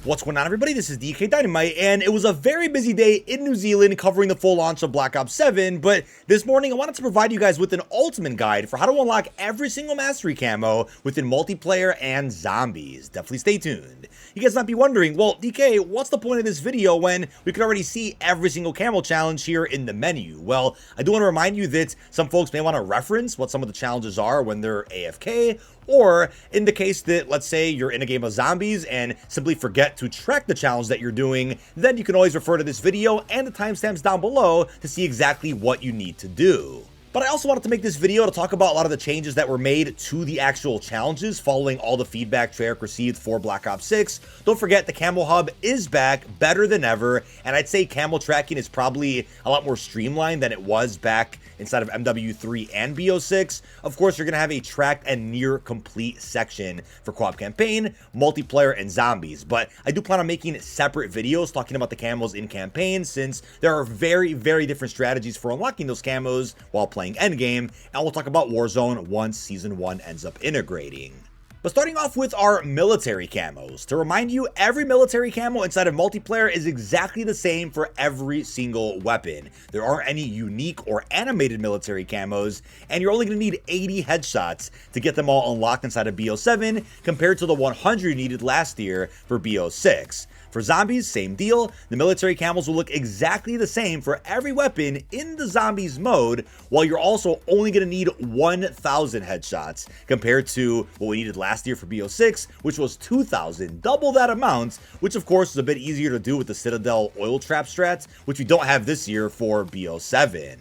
What's going on, everybody? This is dkdynamite, and it was a very busy day in New Zealand covering the full launch of Black Ops 7, but this morning I wanted to provide you guys with an ultimate guide for how to unlock every single mastery camo within multiplayer and zombies. Definitely stay tuned. You guys might be wondering, well, DK, what's the point of this video when we can already see every single camo challenge here in the menu? Well, I do want to remind you that some folks may want to reference what some of the challenges are when they're AFK, or in the case that, let's say, you're in a game of zombies and simply forget to track the challenge that you're doing, then you can always refer to this video and the timestamps down below to see exactly what you need to do. But I also wanted to make this video to talk about a lot of the changes that were made to the actual challenges following all the feedback Treyarch received for Black Ops 6. Don't forget, the Camo Hub is back, better than ever, and I'd say camo tracking is probably a lot more streamlined than it was back inside of MW3 and BO6. Of course, you're going to have a tracked and near complete section for co-op campaign, multiplayer, and zombies, but I do plan on making separate videos talking about the camos in campaign, since there are very, very different strategies for unlocking those camos while playing endgame, and we'll talk about Warzone once Season 1 ends up integrating. But starting off with our military camos. To remind you, every military camo inside of multiplayer is exactly the same for every single weapon. There aren't any unique or animated military camos, and you're only going to need 80 headshots to get them all unlocked inside of BO7 compared to the 100 you needed last year for BO6. For zombies, same deal. The military camos will look exactly the same for every weapon in the zombies mode, while you're also only going to need 1,000 headshots compared to what we needed last year for BO6, which was 2,000, double that amount, which of course is a bit easier to do with the Citadel oil trap strats, which we don't have this year for BO7.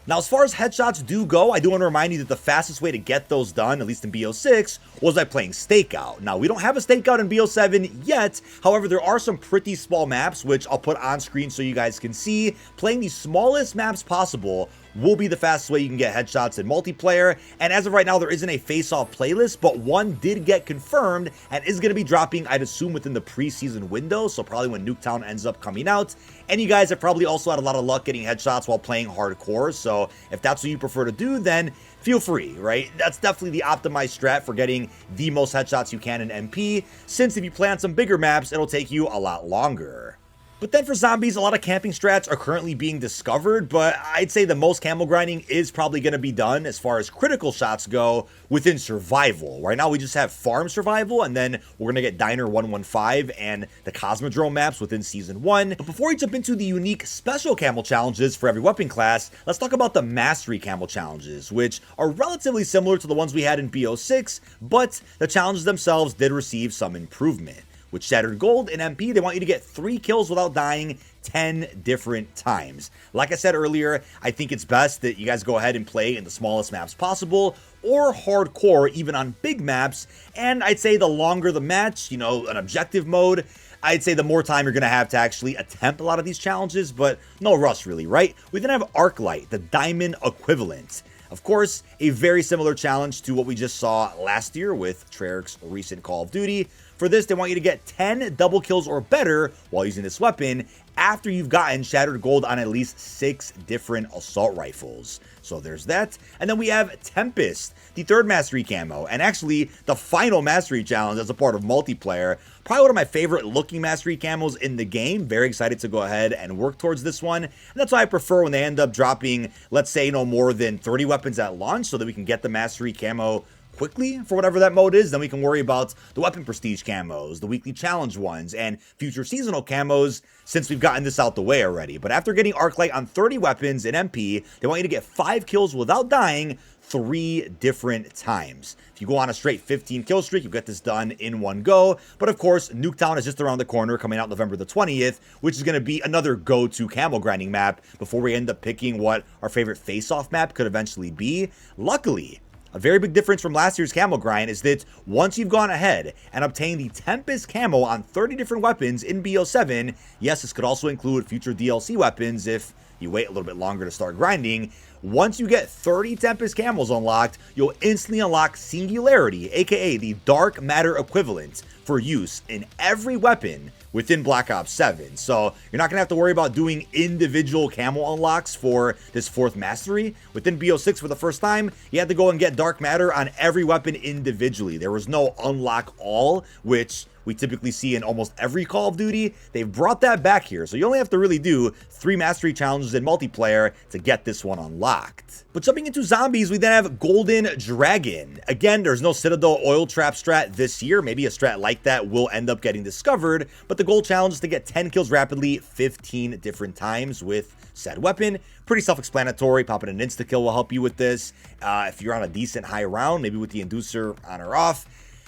Now, as far as headshots do go, I do want to remind you that the fastest way to get those done, at least in BO6, was by playing Stakeout. Now, we don't have a Stakeout in BO7 yet. However, there are some pretty small maps, which I'll put on screen so you guys can see. Playing the smallest maps possible will be the fastest way you can get headshots in multiplayer. And as of right now, there isn't a face-off playlist, but one did get confirmed and is going to be dropping, I'd assume, within the preseason window, so probably when Nuketown ends up coming out. And you guys have probably also had a lot of luck getting headshots while playing hardcore, so if that's what you prefer to do, then feel free, right? That's definitely the optimized strat for getting the most headshots you can in MP, since if you play on some bigger maps, it'll take you a lot longer. But then for zombies, a lot of camping strats are currently being discovered, but I'd say the most camo grinding is probably going to be done as far as critical shots go within survival. Right now we just have farm survival, and then we're going to get Diner 115 and the Cosmodrome maps within Season 1. But before we jump into the unique special camo challenges for every weapon class, let's talk about the mastery camo challenges, which are relatively similar to the ones we had in BO6, but the challenges themselves did receive some improvement. With Shattered Gold in MP, they want you to get 3 kills without dying 10 different times. Like I said earlier, I think it's best that you guys go ahead and play in the smallest maps possible, or hardcore even on big maps, and I'd say the longer the match, you know, an objective mode, I'd say the more time you're going to have to actually attempt a lot of these challenges, but no rush really, right? We then have Arclight, the diamond equivalent. Of course, a very similar challenge to what we just saw last year with Treyarch's recent Call of Duty. For this, they want you to get 10 double kills or better while using this weapon after you've gotten Shattered Gold on at least 6 different assault rifles. So there's that. And then we have Tempest, the third mastery camo, and actually the final mastery challenge as a part of multiplayer. Probably one of my favorite looking mastery camos in the game. Very excited to go ahead and work towards this one. And that's why I prefer when they end up dropping, let's say, no more than 30 weapons at launch, so that we can get the mastery camo quickly for whatever that mode is. Then we can worry about the weapon prestige camos, the weekly challenge ones, and future seasonal camos, since we've gotten this out the way already. But after getting Arclight on 30 weapons in MP, they want you to get 5 kills without dying 3 different times. If you go on a straight 15 kill streak, you get this done in one go. But of course, Nuketown is just around the corner, coming out November the 20th, which is going to be another go-to camo grinding map before we end up picking what our favorite face-off map could eventually be. Luckily, a very big difference from last year's camo grind is that once you've gone ahead and obtained the Tempest camo on 30 different weapons in BO7, yes, this could also include future DLC weapons if you wait a little bit longer to start grinding. once you get 30 Tempest Camos unlocked, you'll instantly unlock Singularity, aka the dark matter equivalent, for use in every weapon within Black Ops 7. So you're not going to have to worry about doing individual camo unlocks for this 4th mastery. Within BO6 for the first time, you had to go and get dark matter on every weapon individually. There was no unlock all, which we typically see in almost every Call of Duty. They've brought that back here, so you only have to really do 3 mastery challenges in multiplayer to get this one unlocked. But jumping into zombies, we then have Golden Dragon. Again, there's no Citadel oil trap strat this year. Maybe a strat like that will end up getting discovered, but the goal challenge is to get 10 kills rapidly 15 different times with said weapon. Pretty self-explanatory. Popping an insta-kill will help you with this. If you're on a decent high round, maybe with the inducer on or off,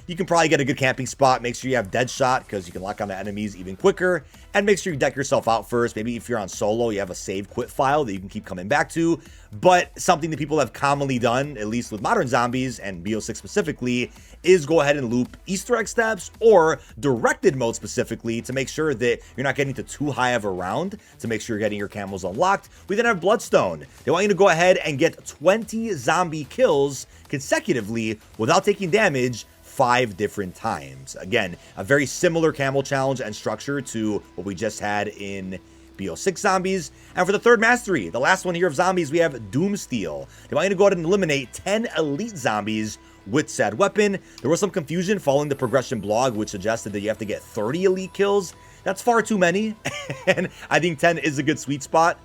you can probably get a good camping spot. Make sure you have dead shot because you can lock on the enemies even quicker. And make sure you deck yourself out first. Maybe if you're on solo, you have a save quit file that you can keep coming back to. But something that people have commonly done, at least with modern zombies and BO6 specifically, is go ahead and loop Easter egg steps or directed mode specifically to make sure that you're not getting to too high of a round, to make sure you're getting your camos unlocked. We then have Bloodstone. They want you to go ahead and get 20 zombie kills consecutively without taking damage 5 different times. Again, a very similar camo challenge and structure to what we just had in BO6 zombies. And for the 3rd mastery, the last one here of zombies, we have Doomsteel. They want you to go ahead and eliminate 10 elite zombies with said weapon. There was some confusion following the progression blog, which suggested that you have to get 30 elite kills. That's far too many, and I think 10 is a good sweet spot.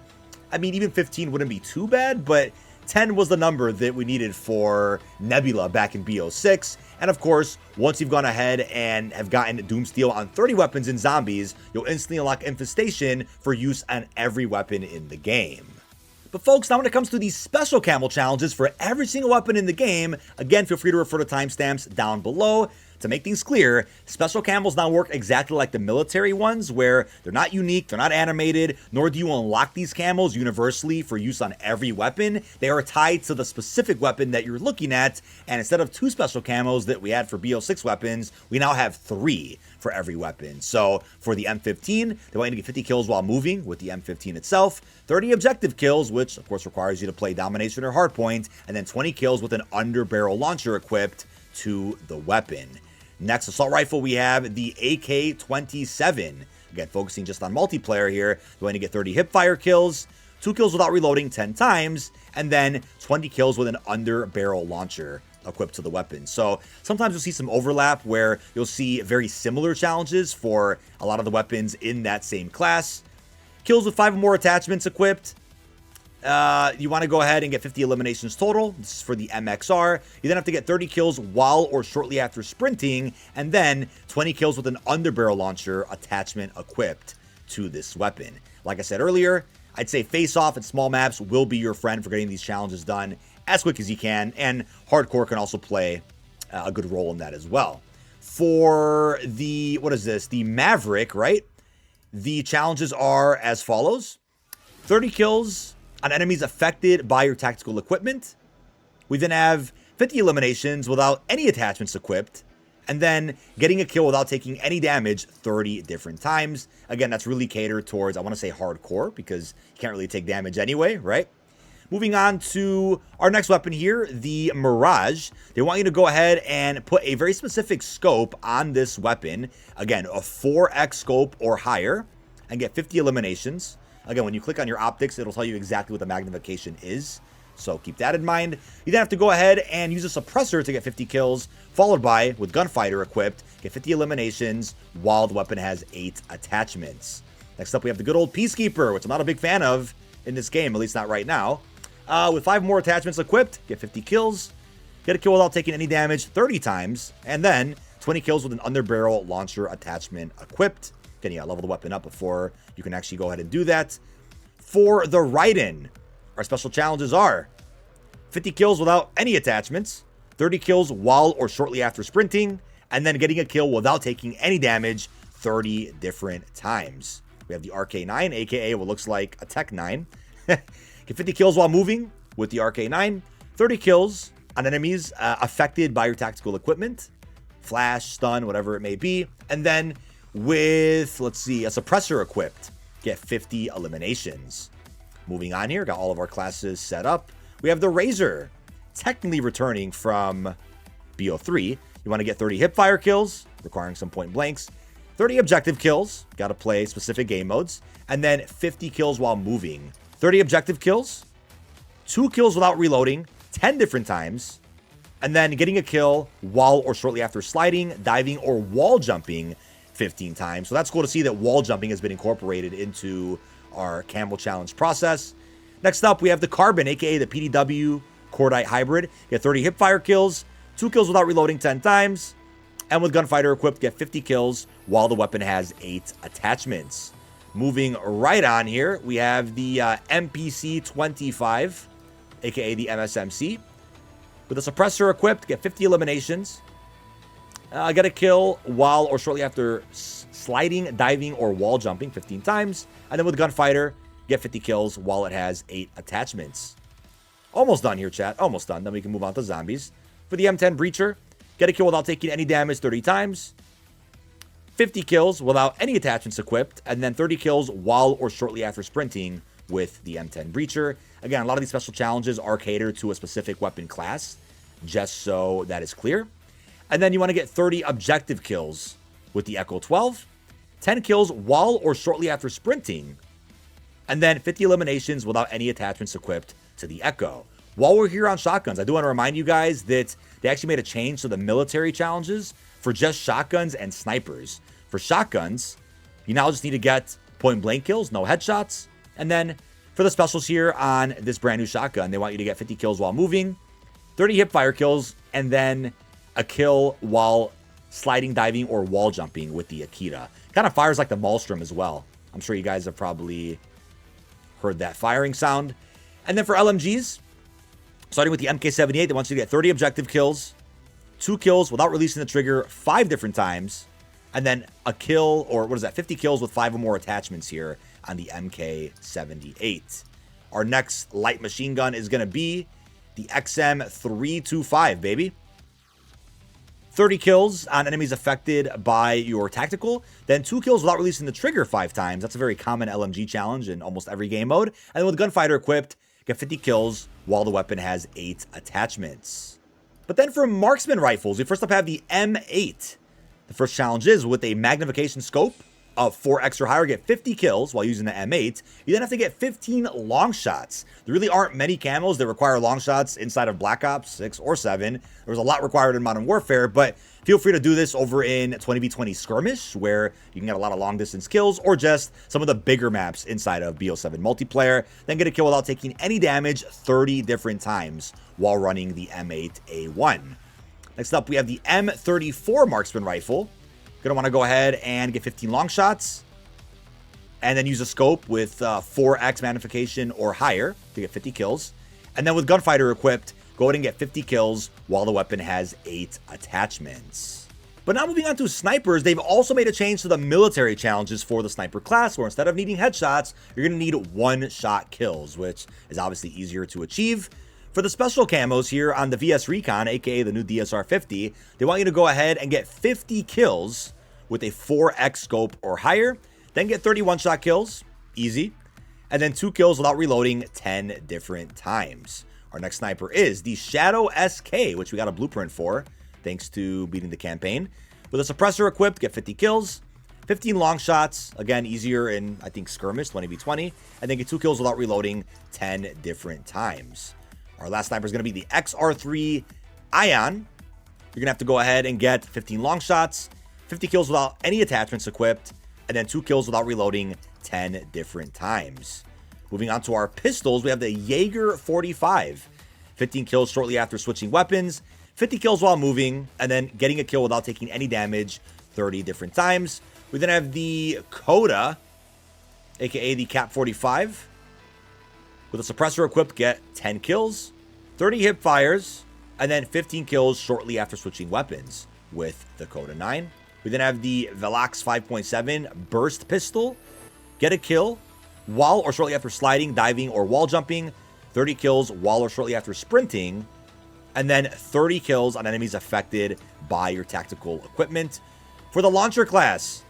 I mean, even 15 wouldn't be too bad, but 10 was the number that we needed for Nebula back in BO6. And of course, once you've gone ahead and have gotten Doomsteel on 30 weapons in zombies, you'll instantly unlock Infestation for use on every weapon in the game. But folks, now when it comes to these special camo challenges for every single weapon in the game, again, feel free to refer to timestamps down below. To make things clear, special camos now work exactly like the military ones, where they're not unique, they're not animated, nor do you unlock these camos universally for use on every weapon. They are tied to the specific weapon that you're looking at, and instead of 2 special camos that we had for BO6 weapons, we now have 3 for every weapon. So for the M15, they want you to get 50 kills while moving with the M15 itself, 30 objective kills, which of course requires you to play Domination or Hardpoint, and then 20 kills with an underbarrel launcher equipped to the weapon. Next assault rifle, we have the AK-27. Again, focusing just on multiplayer here. Going to get 30 hipfire kills, 2 kills without reloading 10 times, and then 20 kills with an underbarrel launcher equipped to the weapon. So sometimes you'll see some overlap where you'll see very similar challenges for a lot of the weapons in that same class. Kills with 5 or more attachments equipped. You want to go ahead and get 50 eliminations total. This is for the MXR. You then have to get 30 kills while or shortly after sprinting, and then 20 kills with an underbarrel launcher attachment equipped to this weapon. Like I said earlier, I'd say face-off and small maps will be your friend for getting these challenges done as quick as you can, and hardcore can also play a good role in that as well. For the, what is this? The Maverick, right? The challenges are as follows. 30 kills on enemies affected by your tactical equipment. We then have 50 eliminations without any attachments equipped, and then getting a kill without taking any damage 30 different times. Again, that's really catered towards, I want to say hardcore, because you can't really take damage anyway, right? Moving on to our next weapon here, the Mirage. They want you to go ahead and put a very specific scope on this weapon. Again, a 4x scope or higher, and get 50 eliminations. Again, when you click on your optics, it'll tell you exactly what the magnification is. So keep that in mind. You then have to go ahead and use a suppressor to get 50 kills, followed by, with Gunfighter equipped, get 50 eliminations while the weapon has 8 attachments. Next up, we have the good old Peacekeeper, which I'm not a big fan of in this game, at least not right now. With 5 more attachments equipped, get 50 kills, get a kill without taking any damage 30 times, and then 20 kills with an underbarrel launcher attachment equipped. Then you level the weapon up before you can actually go ahead and do that. For the Raiden, our special challenges are 50 kills without any attachments, 30 kills while or shortly after sprinting, and then getting a kill without taking any damage 30 different times. We have the RK9, aka what looks like a Tech 9. Get 50 kills while moving with the RK9, 30 kills on enemies affected by your tactical equipment, flash, stun, whatever it may be, and then with, let's see, a suppressor equipped, get 50 eliminations. Moving on here, got all of our classes set up. we have the Razor, technically returning from BO3. You want to get 30 hipfire kills, requiring some point blanks, 30 objective kills, got to play specific game modes, and then 50 kills while moving. 30 objective kills, 2 kills without reloading, 10 different times, and then getting a kill while or shortly after sliding, diving, or wall jumping 15 times. So that's cool to see that wall jumping has been incorporated into our Camo challenge process. Next up, we have the Carbon, aka the PDW Cordite Hybrid. Get 30 hipfire kills, 2 kills without reloading 10 times, and with Gunfighter equipped, get 50 kills while the weapon has 8 attachments. Moving right on here, we have the MPC 25, aka the MSMC. With a suppressor equipped, get 50 eliminations. Get a kill while or shortly after sliding, diving, or wall jumping 15 times. And then with Gunfighter, get 50 kills while it has 8 attachments. Almost done here, chat. Almost done. Then we can move on to zombies. For the M10 Breacher, get a kill without taking any damage 30 times. 50 kills without any attachments equipped. And then 30 kills while or shortly after sprinting with the M10 Breacher. Again, a lot of these special challenges are catered to a specific weapon class, just so that is clear. And then you want to get 30 objective kills with the Echo 12, 10 kills while or shortly after sprinting, and then 50 eliminations without any attachments equipped to the Echo. While we're here on shotguns, I do want to remind you guys that they actually made a change to the military challenges for just shotguns and snipers. For shotguns, you now just need to get point blank kills, no headshots. And then for the specials here on this brand new shotgun, they want you to get 50 kills while moving, 30 hipfire kills, and then a kill while sliding, diving, or wall jumping with the Akita. Kind of fires like the Maelstrom as well. I'm sure you guys have probably heard that firing sound. And then for LMGs, starting with the MK78, they want you to get 30 objective kills, 2 kills without releasing the trigger 5 different times, and then a kill, or 50 kills with 5 or more attachments here on the MK78. Our next light machine gun is going to be the XM325, baby. 30 kills on enemies affected by your tactical, then 2 kills without releasing the trigger 5 times. That's a very common LMG challenge in almost every game mode. And then with Gunfighter equipped, get 50 kills while the weapon has 8 attachments. But then for Marksman rifles, we first up have the M8. The first challenge is with a magnification scope of 4x or higher, get 50 kills while using the M8. You then have to get 15 long shots. There really aren't many camos that require long shots inside of Black Ops 6 or 7. There was a lot required in Modern Warfare, but feel free to do this over in 20v20 Skirmish, where you can get a lot of long distance kills, or just some of the bigger maps inside of BO7 multiplayer. Then get a kill without taking any damage 30 different times while running the M8A1. Next up, we have the M34 Marksman rifle. Gonna want to go ahead and get 15 long shots, and then use a scope with 4x magnification or higher to get 50 kills. And then with Gunfighter equipped, go ahead and get 50 kills while the weapon has 8 attachments. But now moving on to snipers, they've also made a change to the military challenges for the sniper class, where instead of needing headshots, you're gonna need one-shot kills, which is obviously easier to achieve. For the special camos here on the VS Recon, aka the new DSR-50, they want you to go ahead and get 50 kills with a 4x scope or higher, then get 30 one-shot kills, easy, and then 2 kills without reloading 10 different times. Our next sniper is the Shadow SK, which we got a blueprint for, thanks to beating the campaign. With a suppressor equipped, get 50 kills, 15 long shots, again, easier in, I think, Skirmish, 20v20, and then get 2 kills without reloading 10 different times. Our last sniper is going to be the XR3 Ion. You're going to have to go ahead and get 15 long shots, 50 kills without any attachments equipped, and then 2 kills without reloading 10 different times. Moving on to our pistols, we have the Jaeger 45. 15 kills shortly after switching weapons, 50 kills while moving, and then getting a kill without taking any damage 30 different times. We then have the Coda, aka the Cap 45. With a suppressor equipped, get 10 kills, 30 hip fires, and then 15 kills shortly after switching weapons with the Coda 9. We then have the Velox 5.7 burst pistol. Get a kill while or shortly after sliding, diving, or wall jumping, 30 kills while or shortly after sprinting, and then 30 kills on enemies affected by your tactical equipment. For the launcher class,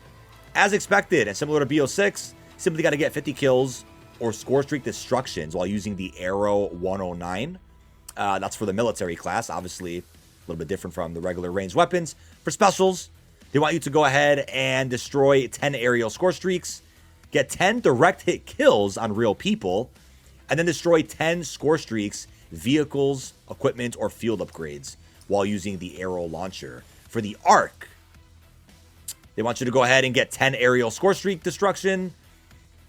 as expected and similar to BO6, simply got to get 50 kills or score streak destructions while using the Arrow 109. That's for the military class, obviously a little bit different from the regular ranged weapons. For specials, they want you to go ahead and destroy 10 aerial score streaks, get 10 direct hit kills on real people, and then destroy 10 score streaks, vehicles, equipment, or field upgrades while using the arrow launcher. For the arc, they want you to go ahead and get 10 aerial score streak destruction,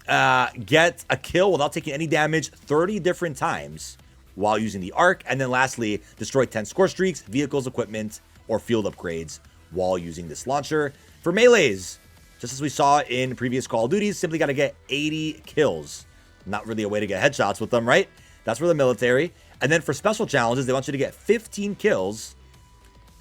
get a kill without taking any damage 30 different times while using the arc, and then lastly, destroy 10 score streaks, vehicles, equipment, or field upgrades while using this launcher. For melees, just as we saw in previous Call of Duties, simply got to get 80 kills. Not really a way to get headshots with them, right? That's for the military. And then for special challenges, they want you to get 15 kills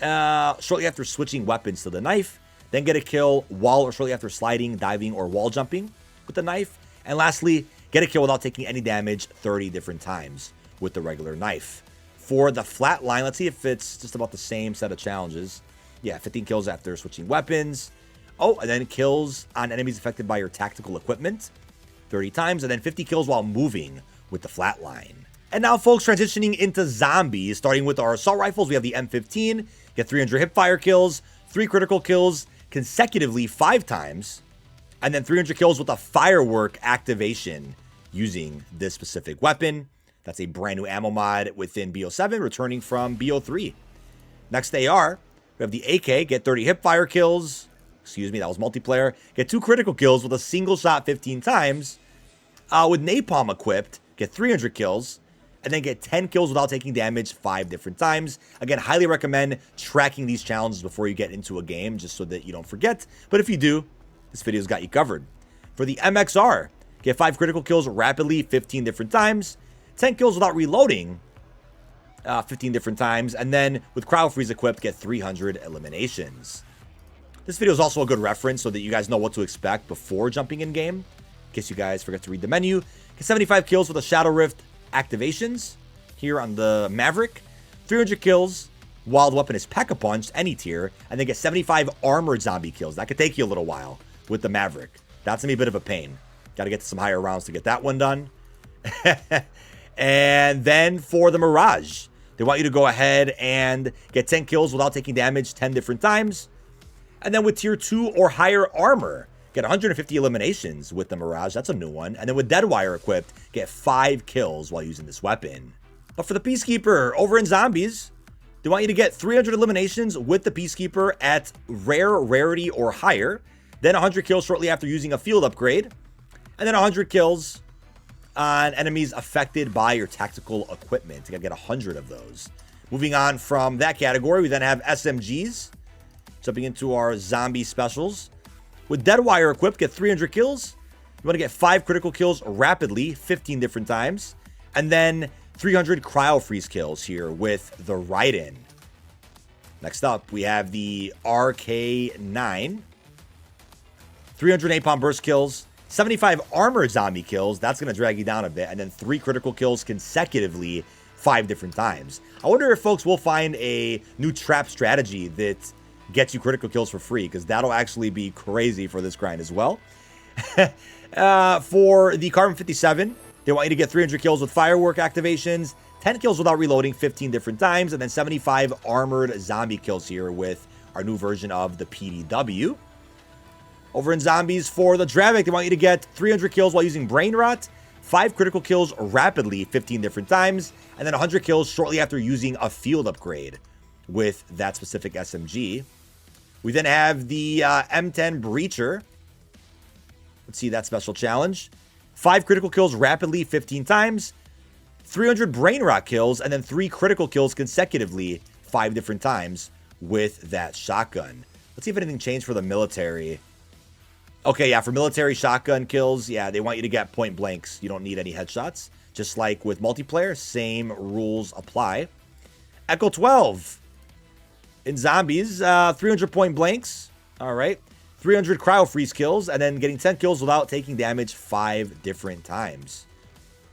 shortly after switching weapons to the knife, then get a kill while or shortly after sliding, diving, or wall jumping with the knife. And lastly, get a kill without taking any damage 30 different times with the regular knife. For the flat line, let's see if it's just about the same set of challenges. Yeah, 15 kills after switching weapons. Oh, and then kills on enemies affected by your tactical equipment 30 times, and then 50 kills while moving with the flat line. And now, folks, transitioning into zombies, starting with our assault rifles, we have the M15, get 300 hipfire kills, 3 critical kills consecutively 5 times, and then 300 kills with a firework activation using this specific weapon. That's a brand new ammo mod within BO7, returning from BO3. Next AR, we have the AK, get 30 hipfire kills. Excuse me, that was multiplayer. Get 2 critical kills with a single shot 15 times. With napalm equipped, get 300 kills. And then get 10 kills without taking damage 5 different times. Again, highly recommend tracking these challenges before you get into a game, just so that you don't forget. But if you do, this video's got you covered. For the MXR, get 5 critical kills rapidly 15 different times. 10 kills without reloading 15 different times. And then with crowd freeze equipped, get 300 eliminations. This video is also a good reference so that you guys know what to expect before jumping in game, in case you guys forget to read the menu. Get 75 kills with the Shadow Rift activations here on the Maverick. 300 kills while the weapon is Peck-a-Punch, any tier, and then get 75 armored zombie kills. That could take you a little while with the Maverick. That's gonna be a bit of a pain. Got to get to some higher rounds to get that one done. And then for the Mirage, they want you to go ahead and get 10 kills without taking damage 10 different times. And then with tier 2 or higher armor, get 150 eliminations with the Mirage. That's a new one. And then with Deadwire equipped, get 5 kills while using this weapon. But for the Peacekeeper, over in Zombies, they want you to get 300 eliminations with the Peacekeeper at rare, rarity, or higher. Then 100 kills shortly after using a field upgrade. And then 100 kills on enemies affected by your tactical equipment. You gotta get 100 of those. Moving on from that category, we then have SMGs. Jumping into our zombie specials. With Deadwire equipped, get 300 kills. You want to get 5 critical kills rapidly, 15 different times. And then 300 cryo freeze kills here with the Raiden. Next up, we have the RK9. 300 napalm burst kills. 75 armored zombie kills. That's going to drag you down a bit. And then 3 critical kills consecutively 5 different times. I wonder if folks will find a new trap strategy that gets you critical kills for free, because that'll actually be crazy for this grind as well. For the Carbon 57, they want you to get 300 kills with firework activations, 10 kills without reloading 15 different times, and then 75 armored zombie kills here with our new version of the PDW. Over in Zombies, for the Dravik, they want you to get 300 kills while using Brain Rot, 5 critical kills rapidly 15 different times, and then 100 kills shortly after using a field upgrade with that specific SMG. We then have the M10 Breacher. Let's see that special challenge. 5 critical kills rapidly 15 times, 300 brain rot kills, and then 3 critical kills consecutively 5 different times with that shotgun. Let's see if anything changed for the military. Okay, yeah, for military shotgun kills, yeah, they want you to get point blanks. You don't need any headshots. Just like with multiplayer, same rules apply. Echo 12. In Zombies, 300 point blanks. All right. 300 cryo freeze kills, and then getting 10 kills without taking damage 5 different times.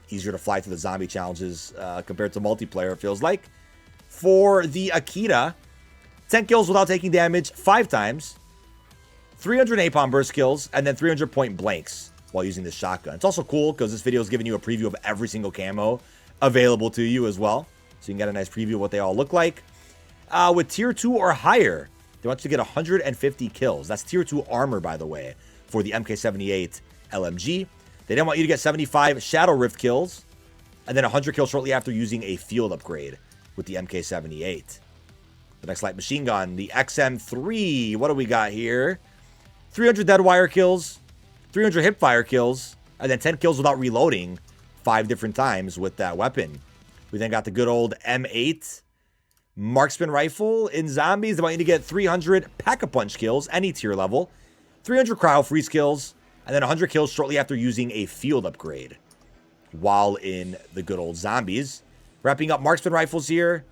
Easier to fly through the zombie challenges compared to multiplayer, it feels like. For the Akita, 10 kills without taking damage 5 times. 300 napalm burst kills, and then 300 point blanks while using this shotgun. It's also cool because this video is giving you a preview of every single camo available to you as well. So you can get a nice preview of what they all look like. With tier 2 or higher, they want you to get 150 kills. That's tier 2 armor, by the way, for the MK78 LMG. They then want you to get 75 Shadow Rift kills, and then 100 kills shortly after using a field upgrade with the MK78. The next light machine gun, the XM3. What do we got here? 300 deadwire kills, 300 hipfire kills, and then 10 kills without reloading 5 different times with that weapon. We then got the good old M8 Marksman rifle. In zombies, they want you to get 300 pack-a-punch kills, any tier level, 300 cryo freeze kills, and then 100 kills shortly after using a field upgrade while in the good old zombies. Wrapping up Marksman rifles here,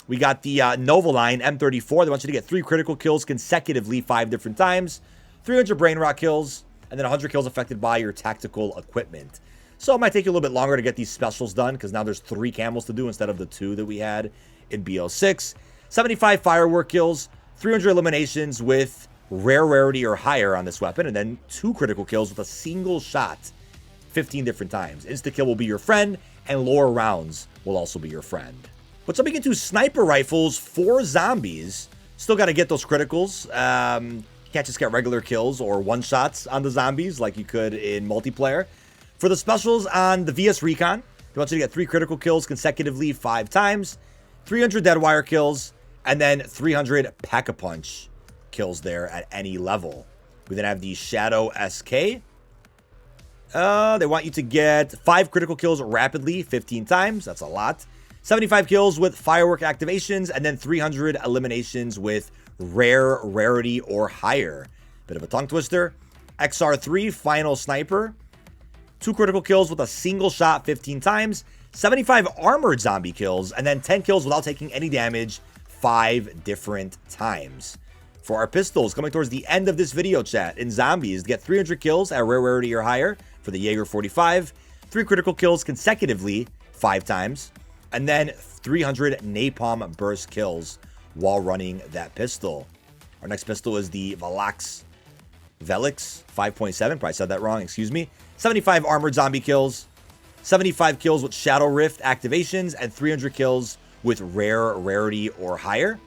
we got the Nova Line M34. They want you to get 3 critical kills consecutively 5 different times, 300 brain rot kills, and then 100 kills affected by your tactical equipment. So it might take you a little bit longer to get these specials done because now there's 3 camos to do instead of the 2 that we had in BO6. 75 firework kills, 300 eliminations with rare rarity or higher on this weapon, and then 2 critical kills with a single shot 15 different times. Insta-kill will be your friend, and lower rounds will also be your friend. But jumping into sniper rifles for zombies, still got to get those criticals. You can't just get regular kills or one-shots on the zombies like you could in multiplayer. For the specials on the VS Recon, they want you to get 3 critical kills consecutively 5 times, 300 deadwire kills, and then 300 pack-a-punch kills there at any level. We then have the Shadow SK. They want you to get 5 critical kills rapidly 15 times. That's a lot. 75 kills with firework activations, and then 300 eliminations with rare rarity or higher. Bit of a tongue twister. XR3 Final Sniper. 2 critical kills with a single shot 15 times. 75 armored zombie kills, and then 10 kills without taking any damage 5 different times. For our pistols, coming towards the end of this video chat, in zombies, get 300 kills at rare rarity or higher for the Jaeger 45, 3 critical kills consecutively 5 times, and then 300 napalm burst kills while running that pistol. Our next pistol is the Velix 5.7, probably said that wrong, excuse me. 75 armored zombie kills, 75 kills with Shadow Rift activations, and 300 kills with rare rarity or higher.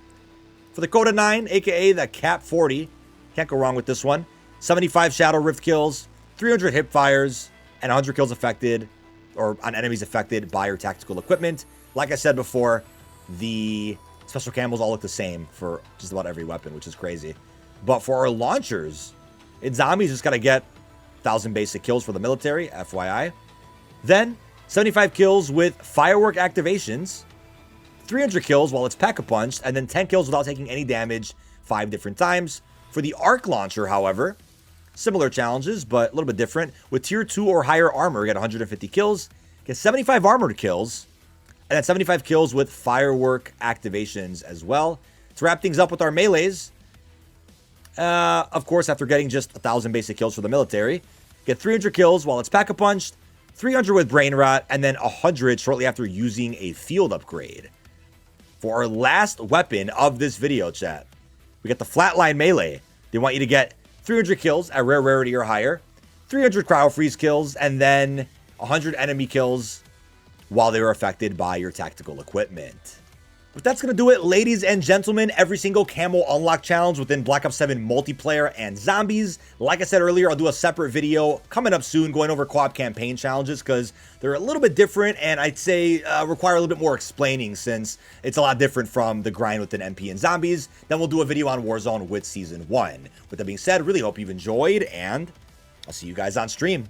For the Coda 9, aka the Cap 40, can't go wrong with this one. 75 Shadow Rift kills, 300 hip fires, and 100 kills affected, or on enemies affected by your tactical equipment. Like I said before, the special camos all look the same for just about every weapon, which is crazy. But for our launchers, in zombies, just got to get 1,000 basic kills for the military, FYI. Then, 75 kills with firework activations, 300 kills while it's pack-a-punched, and then 10 kills without taking any damage 5 different times. For the arc launcher, however, similar challenges, but a little bit different. With tier 2 or higher armor, get 150 kills, get 75 armored kills, and then 75 kills with firework activations as well. To wrap things up with our melees, of course, after getting just 1,000 basic kills for the military, get 300 kills while it's pack-a-punched, 300 with brain rot, and then 100 shortly after using a field upgrade. For our last weapon of this video chat, we got the Flatline Melee. They want you to get 300 kills at rare rarity or higher, 300 cryo freeze kills, and then 100 enemy kills while they were affected by your tactical equipment. But that's going to do it, ladies and gentlemen. Every single camo unlock challenge within Black Ops 7 multiplayer and zombies. Like I said earlier, I'll do a separate video coming up soon going over co-op campaign challenges because they're a little bit different and I'd say require a little bit more explaining since it's a lot different from the grind within MP and zombies. Then we'll do a video on Warzone with Season 1. With that being said, really hope you've enjoyed and I'll see you guys on stream.